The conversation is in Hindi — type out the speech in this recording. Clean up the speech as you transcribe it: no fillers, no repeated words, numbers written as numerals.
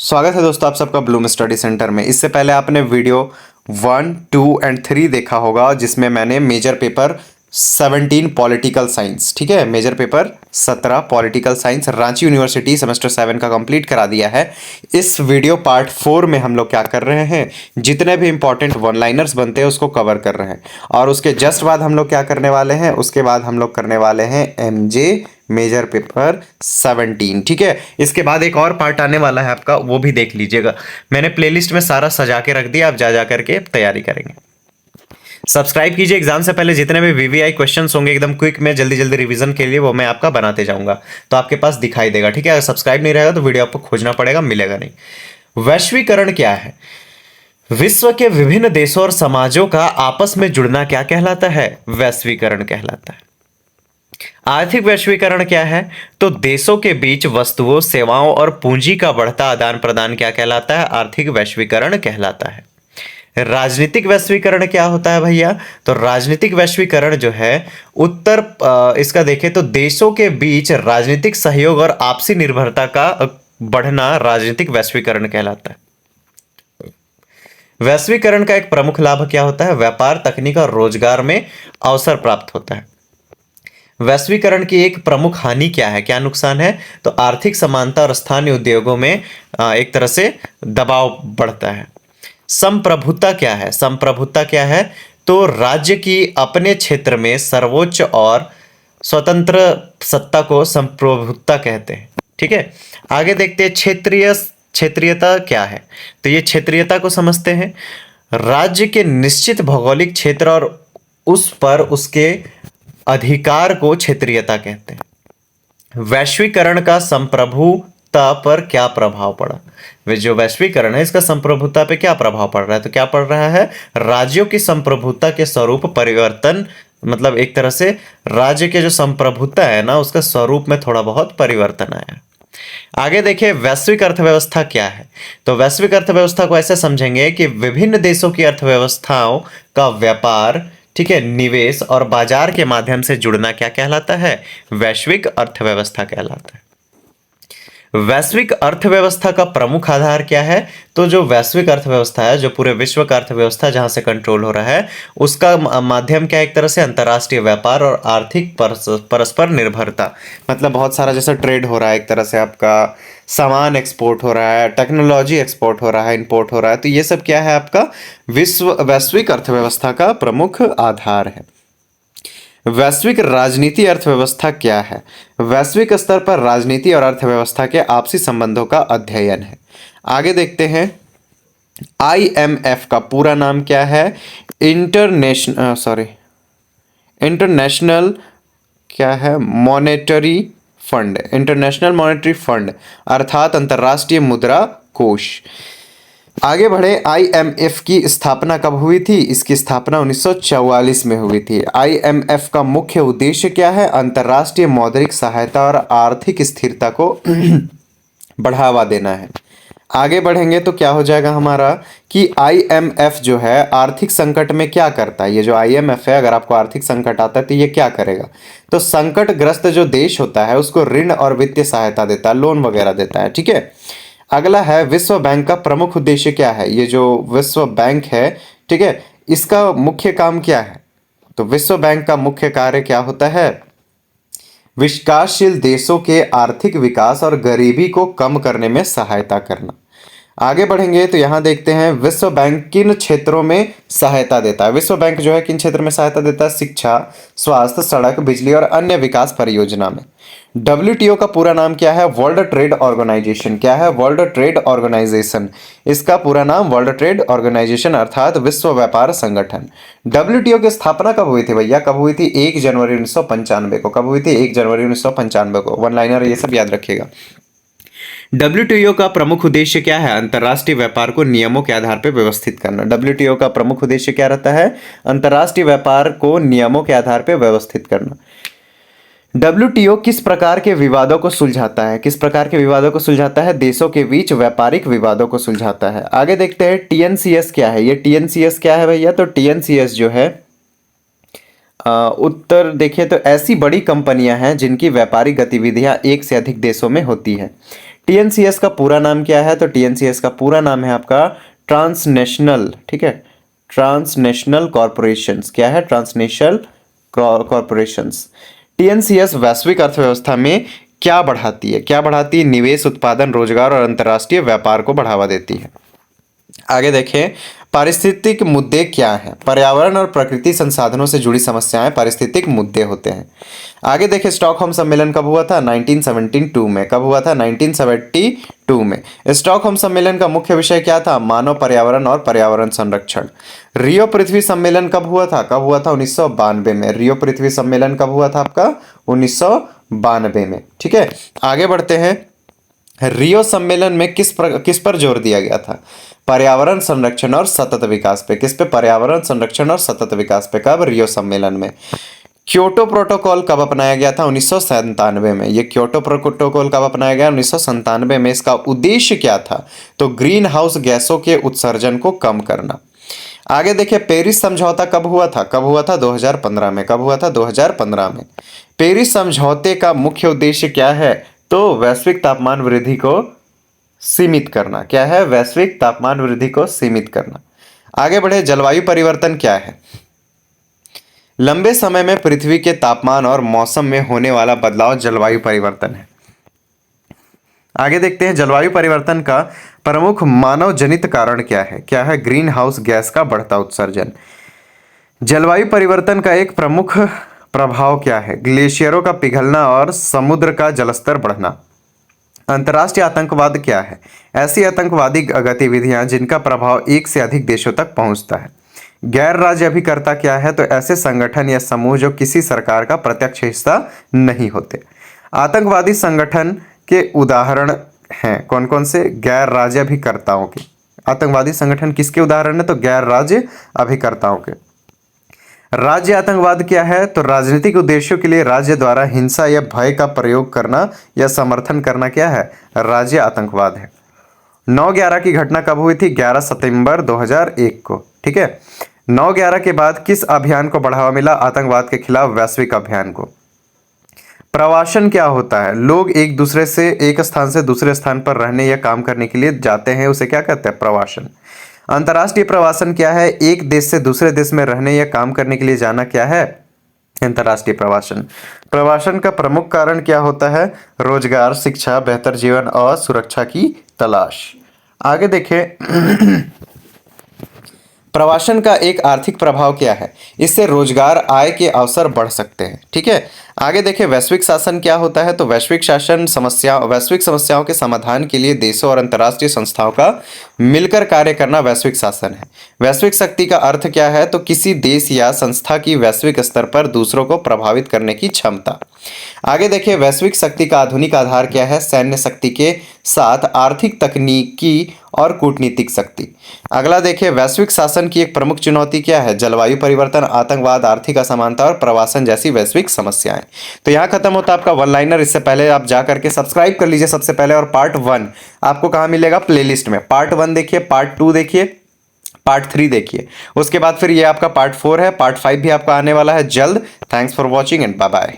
स्वागत है दोस्तों आप सबका ब्लूम स्टडी सेंटर में। इससे पहले आपने वीडियो 1, 2 एंड 3 देखा होगा जिसमें मैंने मेजर पेपर 17 पॉलिटिकल साइंस, ठीक है, major paper 17 political science Ranchi university semester 7 का कंप्लीट करा दिया है। इस वीडियो पार्ट 4 में हम लोग क्या कर रहे हैं, जितने भी इंपॉर्टेंट वन लाइनर्स बनते हैं उसको कवर कर रहे हैं। और उसके जस्ट बाद हम लोग क्या करने वाले हैं, उसके बाद हम लोग करने वाले हैं एमजे मेजर पेपर 17, ठीक है। इसके बाद एक और पार्ट आने वाला है आपका, वो भी देख लीजिएगा। मैंने प्लेलिस्ट में सारा सजा के रख दिया, आप जा करके तैयारी करेंगे। सब्सक्राइब कीजिए, एग्जाम से पहले जितने भी वीवीआई क्वेश्चंस होंगे एकदम क्विक में जल्दी जल्दी रिवीजन के लिए वो मैं आपका बनाते जाऊंगा, तो आपके पास दिखाई देगा, ठीक है। अगर सब्सक्राइब नहीं रहेगा तो वीडियो आपको खोजना पड़ेगा, मिलेगा नहीं। वैश्वीकरण क्या है? विश्व के विभिन्न देशों और समाजों का आपस में जुड़ना क्या कहलाता है? वैश्वीकरण कहलाता है। आर्थिक वैश्वीकरण क्या है? तो देशों के बीच वस्तुओं, सेवाओं और पूंजी का बढ़ता आदान प्रदान क्या कहलाता है? आर्थिक वैश्वीकरण कहलाता है। राजनीतिक वैश्वीकरण क्या होता है भैया? तो राजनीतिक वैश्वीकरण जो है इसका देखें तो देशों के बीच राजनीतिक सहयोग और आपसी निर्भरता का बढ़ना राजनीतिक वैश्वीकरण कहलाता है। वैश्वीकरण का एक प्रमुख लाभ क्या होता है? व्यापार, तकनीक और रोजगार में अवसर प्राप्त होता है। वैश्वीकरण की एक प्रमुख हानि क्या है, क्या नुकसान है? तो आर्थिक समानता और स्थानीय उद्योगों में एक तरह से दबाव बढ़ता है। संप्रभुता क्या है? संप्रभुता क्या है? तो राज्य की अपने क्षेत्र में सर्वोच्च और स्वतंत्र सत्ता को संप्रभुता कहते हैं, ठीक है। आगे देखते हैं क्षेत्रीयता क्या है? तो ये क्षेत्रीयता को समझते हैं। राज्य के निश्चित भौगोलिक क्षेत्र और उस पर उसके अधिकार को क्षेत्रीयता कहते हैं। वैश्वीकरण का संप्रभुता पर क्या प्रभाव पड़ा? वे जो वैश्वीकरण है इसका संप्रभुता पे क्या प्रभाव पड़ रहा है? तो क्या पड़ रहा है? राज्यों की संप्रभुता के स्वरूप परिवर्तन, मतलब एक तरह से राज्य के जो संप्रभुता है ना उसका स्वरूप में थोड़ा बहुत परिवर्तन आया। आगे देखिए, वैश्विक अर्थव्यवस्था क्या है? तो वैश्विक अर्थव्यवस्था को ऐसे समझेंगे कि विभिन्न देशों की अर्थव्यवस्थाओं का व्यापार, ठीक है, निवेश और बाजार के माध्यम से जुड़ना क्या कहलाता है? वैश्विक अर्थव्यवस्था कहलाता है। वैश्विक अर्थव्यवस्था का प्रमुख आधार क्या है? तो जो वैश्विक अर्थव्यवस्था है, जो पूरे विश्व का अर्थव्यवस्था जहां से कंट्रोल हो रहा है, उसका माध्यम क्या? एक तरह से अंतर्राष्ट्रीय व्यापार और आर्थिक परस्पर निर्भरता, मतलब बहुत सारा जैसा ट्रेड हो रहा है, एक तरह से आपका सामान एक्सपोर्ट हो रहा है, टेक्नोलॉजी एक्सपोर्ट हो रहा है, इंपोर्ट हो रहा है, तो ये सब क्या है आपका वैश्विक अर्थव्यवस्था का प्रमुख आधार है। वैश्विक राजनीति अर्थव्यवस्था क्या है? वैश्विक स्तर पर राजनीति और अर्थव्यवस्था के आपसी संबंधों का अध्ययन है। आगे देखते हैं, आईएमएफ का पूरा नाम क्या है? इंटरनेशनल क्या है? Monetary fund, international monetary fund अर्थात अंतर्राष्ट्रीय मुद्रा कोष। आगे बढ़े, आईएमएफ की स्थापना कब हुई थी? इसकी स्थापना 1944 में हुई थी। आईएमएफ का मुख्य उद्देश्य क्या है? अंतर्राष्ट्रीय मौद्रिक सहायता और आर्थिक स्थिरता को बढ़ावा देना है। आगे बढ़ेंगे तो क्या हो जाएगा हमारा कि आईएमएफ जो है आर्थिक संकट में क्या करता है? ये जो आईएमएफ है, अगर आपको आर्थिक संकट आता है तो ये क्या करेगा? तो संकटग्रस्त जो देश होता है उसको ऋण और वित्तीय सहायता देता है, लोन वगैरह देता है, ठीक है। अगला है, विश्व बैंक का प्रमुख उद्देश्य क्या है? ये जो विश्व बैंक है, ठीक है, इसका मुख्य काम क्या है? तो विश्व बैंक का मुख्य कार्य क्या होता है? विकासशील देशों के आर्थिक विकास और गरीबी को कम करने में सहायता करना। आगे बढ़ेंगे तो यहां देखते हैं, विश्व बैंक किन क्षेत्रों में सहायता देता है? विश्व बैंक जो है किन क्षेत्र में सहायता देता है? शिक्षा, स्वास्थ्य, सड़क, बिजली और अन्य विकास परियोजना में। डब्ल्यूटीओ का पूरा नाम क्या है? World trade organisation. क्या है? World trade organisation. इसका पूरा नाम वर्ल्ड ट्रेड ऑर्गेनाइजेशन अर्थात विश्व व्यापार संगठन। डब्ल्यूटीओ की स्थापना कब हुई थी भैया? कब हुई थी? 1 जनवरी 1995 को। कब हुई थी? 1 जनवरी 1995 को। वन लाइनर ये सब याद रखिएगा। डब्ल्यूटीओ का प्रमुख उद्देश्य क्या है? अंतर्राष्ट्रीय व्यापार को नियमों के आधार पर व्यवस्थित करना। डब्ल्यूटीओ का प्रमुख उद्देश्य क्या रहता है? अंतर्राष्ट्रीय व्यापार को नियमों के आधार पर व्यवस्थित करना। डब्ल्यूटीओ किस प्रकार के विवादों को सुलझाता है? किस प्रकार के विवादों को सुलझाता है? देशों के बीच व्यापारिक विवादों को सुलझाता है। आगे देखते हैं, टीएनसीएस क्या है? ये टीएनसीएस क्या है भैया? तो टीएनसीएस जो है उत्तर देखिए तो ऐसी बड़ी कंपनियां हैं जिनकी व्यापारिक गतिविधियां एक से अधिक देशों में होती है। टीएनसीएस का पूरा नाम क्या है? तो टीएनसीएस का पूरा नाम है आपका ट्रांसनेशनल, ठीक है, ट्रांसनेशनल कॉरपोरेशंस। क्या है? Transnational corporations. टीएनसीएस वैश्विक अर्थव्यवस्था में क्या बढ़ाती है? क्या बढ़ाती है? निवेश, उत्पादन, रोजगार और अंतर्राष्ट्रीय व्यापार को बढ़ावा देती है। आगे देखें, पारिस्थितिक मुद्दे क्या हैं? पर्यावरण और प्रकृति संसाधनों से जुड़ी समस्याएं पारिस्थितिक मुद्दे होते हैं। आगे देखें, स्टॉकहोम सम्मेलन कब हुआ था? 1972 में। कब हुआ था? 1972 में। स्टॉकहोम सम्मेलन का मुख्य विषय क्या था? मानव, पर्यावरण और पर्यावरण संरक्षण। रियो पृथ्वी सम्मेलन कब हुआ था? कब हुआ था? 1992 में। रियो पृथ्वी सम्मेलन कब हुआ था आपका? 1992 में। ठीक है, आगे बढ़ते हैं। रियो सम्मेलन में किस पर जोर दिया गया था? पर्यावरण संरक्षण और सतत विकास पे। किस पे? पर्यावरण संरक्षण और सतत विकास पे। कब? रियो सम्मेलन में। क्योटो प्रोटोकॉल कब अपनाया गया था? 1997 में। ये क्योटो प्रोटोकॉल कब अपनाया गया? 1997 में। इसका उद्देश्य क्या था? तो ग्रीन हाउस गैसों के उत्सर्जन को कम करना। आगे देखिए, पेरिस समझौता कब हुआ था? कब हुआ था? 2015 में। कब हुआ था? 2015 में। पेरिस समझौते का मुख्य उद्देश्य क्या है? तो वैश्विक तापमान वृद्धि को सीमित करना। क्या है? वैश्विक तापमान वृद्धि को सीमित करना। आगे बढ़े, जलवायु परिवर्तन क्या है? लंबे समय में पृथ्वी के तापमान और मौसम में होने वाला बदलाव जलवायु परिवर्तन है। आगे देखते हैं, जलवायु परिवर्तन का प्रमुख मानव जनित कारण क्या है? क्या है? ग्रीन हाउस गैस का बढ़ता उत्सर्जन। जलवायु परिवर्तन का एक प्रमुख प्रभाव क्या है? ग्लेशियरों का पिघलना और समुद्र का जलस्तर बढ़ना। अंतर्राष्ट्रीय आतंकवाद क्या है? ऐसी आतंकवादी गतिविधियां जिनका प्रभाव एक से अधिक देशों तक पहुंचता है। गैर राज्य अभिकर्ता क्या है? तो ऐसे संगठन या समूह जो किसी सरकार का प्रत्यक्ष हिस्सा नहीं होते। आतंकवादी संगठन के उदाहरण हैं कौन कौन से? गैर राज्य अभिकर्ताओं के। आतंकवादी संगठन किसके उदाहरण है? तो गैर राज्य अभिकर्ताओं के। राज्य आतंकवाद क्या है? तो राजनीतिक उद्देश्यों के लिए राज्य द्वारा हिंसा या भय का प्रयोग करना या समर्थन करना क्या है? राज्य आतंकवाद है। 9/11 की घटना कब हुई थी? 11 सितंबर 2001 को। ठीक है, 9/11 के बाद किस अभियान को बढ़ावा मिला? आतंकवाद के खिलाफ वैश्विक अभियान को। प्रवासन क्या होता है? लोग एक दूसरे से एक स्थान से दूसरे स्थान पर रहने या काम करने के लिए जाते हैं, उसे क्या कहते हैं? प्रवासन। अंतर्राष्ट्रीय प्रवासन क्या है? एक देश से दूसरे देश में रहने या काम करने के लिए जाना क्या है? अंतर्राष्ट्रीय प्रवासन। प्रवासन का प्रमुख कारण क्या होता है? रोजगार, शिक्षा, बेहतर जीवन और सुरक्षा की तलाश। आगे देखें, प्रवासन का एक आर्थिक प्रभाव क्या है? इससे रोजगार, आय के अवसर बढ़ सकते हैं। ठीक है, आगे देखें, वैश्विक शासन क्या होता है? तो वैश्विक समस्याओं के समाधान के लिए देशों और अंतर्राष्ट्रीय संस्थाओं का मिलकर कार्य करना वैश्विक शासन है। वैश्विक शक्ति का अर्थ क्या है? तो किसी देश या संस्था की वैश्विक स्तर पर दूसरों को प्रभावित करने की क्षमता। आगे देखिए, वैश्विक शक्ति का आधुनिक आधार क्या है? सैन्य शक्ति के साथ आर्थिक, तकनीकी और कूटनीतिक शक्ति। अगला देखिए, वैश्विक शासन की एक प्रमुख चुनौती क्या है? जलवायु परिवर्तन, आतंकवाद, आर्थिक असमानता और प्रवासन जैसी वैश्विक समस्याएं। तो यहाँ खत्म होता है आपका वन लाइनर। इससे पहले आप जा करके सब्सक्राइब कर लीजिए सबसे पहले। और पार्ट 1 आपको कहाँ मिलेगा? प्लेलिस्ट में। पार्ट 1 देखिए, पार्ट 2 देखिए, पार्ट 3 देखिए। उसके बाद फिर ये आपका पार्ट 4 है। पार्ट 5 भी आपका आने वाला है जल्द। Thanks for watching and bye bye.